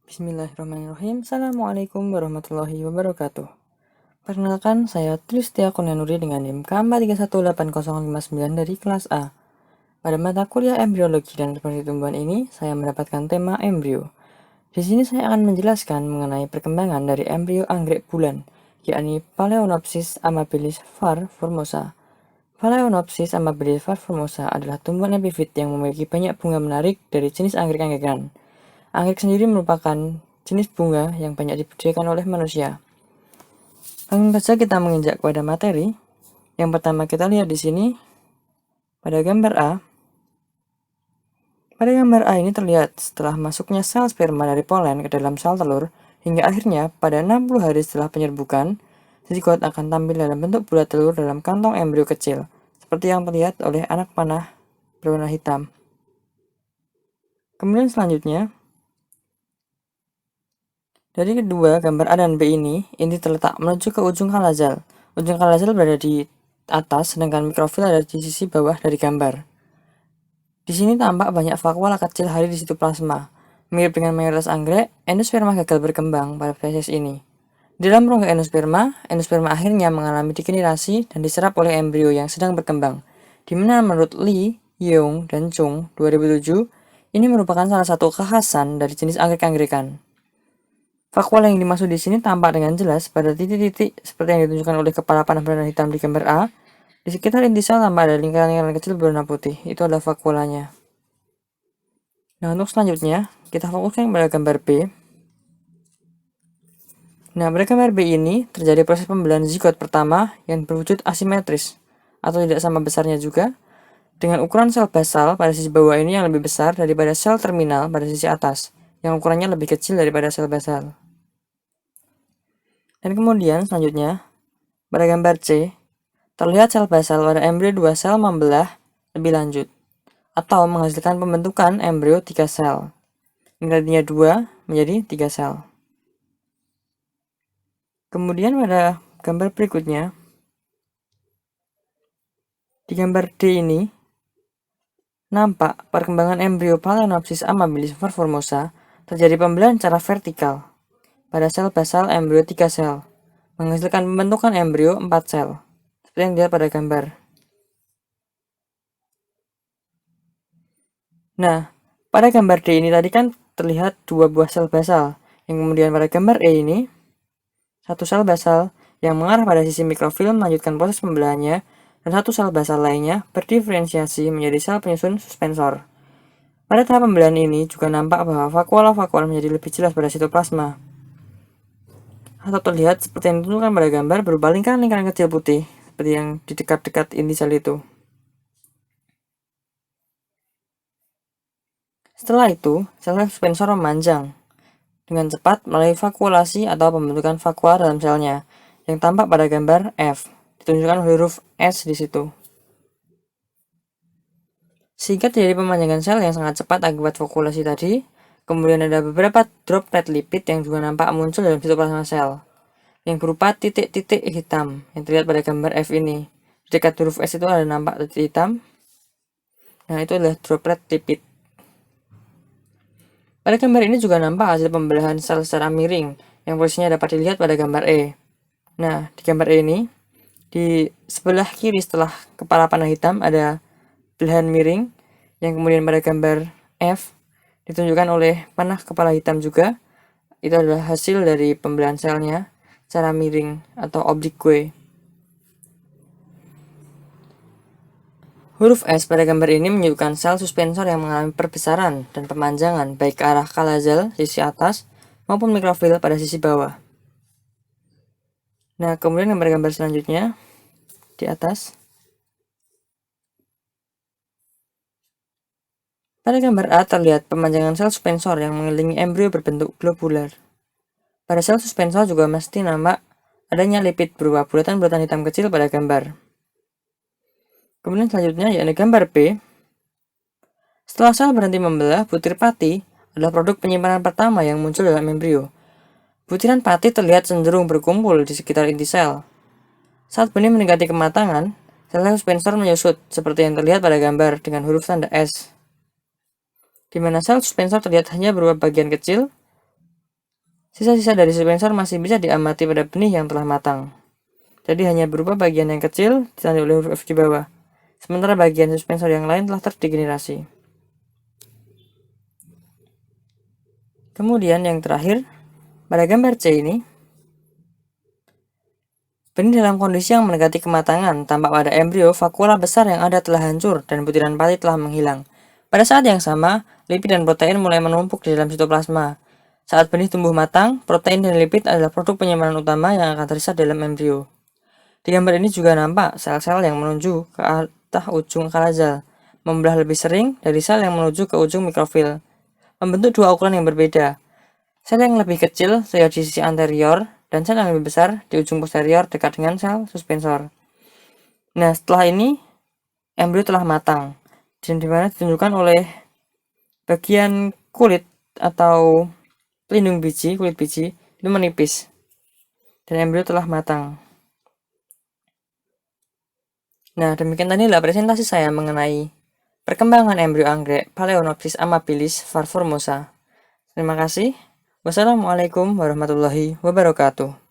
Bismillahirrahmanirrahim. Assalamualaikum warahmatullahi wabarakatuh. Perkenalkan, saya Tristia Kurnianuri dengan NIM K4318059 dari kelas A. Pada mata kuliah embriologi dan reproduksi tumbuhan ini, saya mendapatkan tema embrio. Di sini saya akan menjelaskan mengenai perkembangan dari embrio anggrek bulan, yakni Phalaenopsis amabilis var. Formosa. Phalaenopsis amabilis var. Formosa adalah tumbuhan epifit yang memiliki banyak bunga menarik dari jenis anggrek-anggekan. Anggrek sendiri merupakan jenis bunga yang banyak dibudidayakan oleh manusia. Langsung saja kita menginjak pada materi. Yang pertama kita lihat di sini pada gambar A. Pada gambar A ini terlihat setelah masuknya sel sperma dari polen ke dalam sel telur, hingga akhirnya pada 60 hari setelah penyerbukan, zigot akan tampil dalam bentuk bulat telur dalam kantong embrio kecil, seperti yang terlihat oleh anak panah berwarna hitam. Kemudian selanjutnya, dari kedua gambar A dan B ini terletak menuju ke ujung kalazal. Ujung kalazal berada di atas, sedangkan mikrofil ada di sisi bawah dari gambar. Di sini tampak banyak vakuola kecil hari di sitoplasma. Mirip dengan mayoritas anggrek, endosperma gagal berkembang pada spesies ini. Di dalam rongga endosperma akhirnya mengalami degenerasi dan diserap oleh embrio yang sedang berkembang. Di mana menurut Lee, Young, dan Chung 2007, ini merupakan salah satu kekhasan dari jenis anggrek-anggekan. Vakuola yang dimaksud di sini tampak dengan jelas pada titik-titik seperti yang ditunjukkan oleh kepala panah berwarna hitam di gambar A. Di sekitar inti sel tampak ada lingkaran-lingkaran kecil berwarna putih. Itu adalah vakuolanya. Nah, untuk selanjutnya, kita fokuskan pada gambar B. Nah, pada gambar B ini terjadi proses pembelahan zigot pertama yang berwujud asimetris atau tidak sama besarnya juga, dengan ukuran sel basal pada sisi bawah ini yang lebih besar daripada sel terminal pada sisi atas, yang ukurannya lebih kecil daripada sel basal. Dan kemudian selanjutnya, pada gambar C, terlihat sel basal pada embrio 2 sel membelah lebih lanjut, atau menghasilkan pembentukan embrio 3 sel. Ingredientnya 2 menjadi 3 sel. Kemudian pada gambar berikutnya, di gambar D ini, nampak perkembangan embrio Phalaenopsis amabilis var. Formosa terjadi pembelahan secara vertikal pada sel basal embrio 3 sel, menghasilkan pembentukan embrio 4 sel, seperti yang dilihat pada gambar. Nah, pada gambar D ini tadi kan terlihat 2 buah sel basal, yang kemudian pada gambar E ini, 1 sel basal yang mengarah pada sisi mikrofil melanjutkan proses pembelahannya, dan 1 sel basal lainnya berdiferensiasi menjadi sel penyusun suspensor. Pada tahap pembelahan ini juga nampak bahwa vakuola-vakuola menjadi lebih jelas pada sitoplasma, atau terlihat seperti yang ditunjukkan pada gambar berupa lingkaran-lingkaran kecil putih, seperti yang di dekat-dekat inti sel itu. Setelah itu, sel suspensor memanjang dengan cepat melalui vakuolasi atau pembentukan vakuola dalam selnya, yang tampak pada gambar F, ditunjukkan huruf S di situ. Sehingga terjadi pemanjangan sel yang sangat cepat akibat vakuolasi tadi. Kemudian ada beberapa droplet lipid yang juga nampak muncul dalam sitoplasma sel, yang berupa titik-titik hitam yang terlihat pada gambar F ini. Di dekat huruf S itu ada nampak titik hitam. Nah, itu adalah droplet lipid. Pada gambar ini juga nampak hasil pembelahan sel secara miring, yang posisinya dapat dilihat pada gambar E. Nah, di gambar E ini, di sebelah kiri setelah kepala panah hitam ada belahan miring, yang kemudian pada gambar F ditunjukkan oleh panah kepala hitam juga. Itu adalah hasil dari pembelahan selnya secara miring atau oblique. Huruf S pada gambar ini menunjukkan sel suspensor yang mengalami perbesaran dan pemanjangan baik ke arah kalazal sisi atas maupun mikrofil pada sisi bawah. Nah, kemudian gambar-gambar selanjutnya di atas. Pada gambar A terlihat pemanjangan sel suspensor yang mengelilingi embrio berbentuk globular. Pada sel suspensor juga mesti nampak adanya lipid berupa bulatan-bulatan hitam kecil pada gambar. Kemudian selanjutnya yakni gambar B. Setelah sel berhenti membelah, butir pati adalah produk penyimpanan pertama yang muncul dalam embrio. Butiran pati terlihat cenderung berkumpul di sekitar inti sel. Saat benih mendekati kematangan, sel suspensor menyusut seperti yang terlihat pada gambar dengan huruf tanda S, di mana sel suspensor terlihat hanya berupa bagian kecil Sisa-sisa dari suspensor masih bisa diamati pada benih yang telah matang. Jadi hanya berupa bagian yang kecil ditandai oleh huruf F di bawah. Sementara bagian suspensor yang lain telah terdegenerasi. Kemudian yang terakhir, pada gambar C ini, benih dalam kondisi yang mendekati kematangan, tampak pada embrio vakuola besar yang ada telah hancur dan butiran pati telah menghilang. Pada saat yang sama, lipid dan protein mulai menumpuk di dalam sitoplasma. Saat benih tumbuh matang, protein dan lipid adalah produk penyimpanan utama yang akan tersisa dalam embrio. Di gambar ini juga nampak sel-sel yang menuju ke arah ujung kalazal, membelah lebih sering dari sel yang menuju ke ujung mikrofil, membentuk dua ukuran yang berbeda. Sel yang lebih kecil terlihat di sisi anterior, dan sel yang lebih besar di ujung posterior dekat dengan sel suspensor. Nah, setelah ini, embrio telah matang, dan dimana ditunjukkan oleh bagian kulit atau pelindung biji, kulit biji, itu menipis, dan embrio telah matang. Nah, demikian tadilah presentasi saya mengenai perkembangan embrio anggrek Phalaenopsis amabilis var formosa. Terima kasih. Wassalamualaikum warahmatullahi wabarakatuh.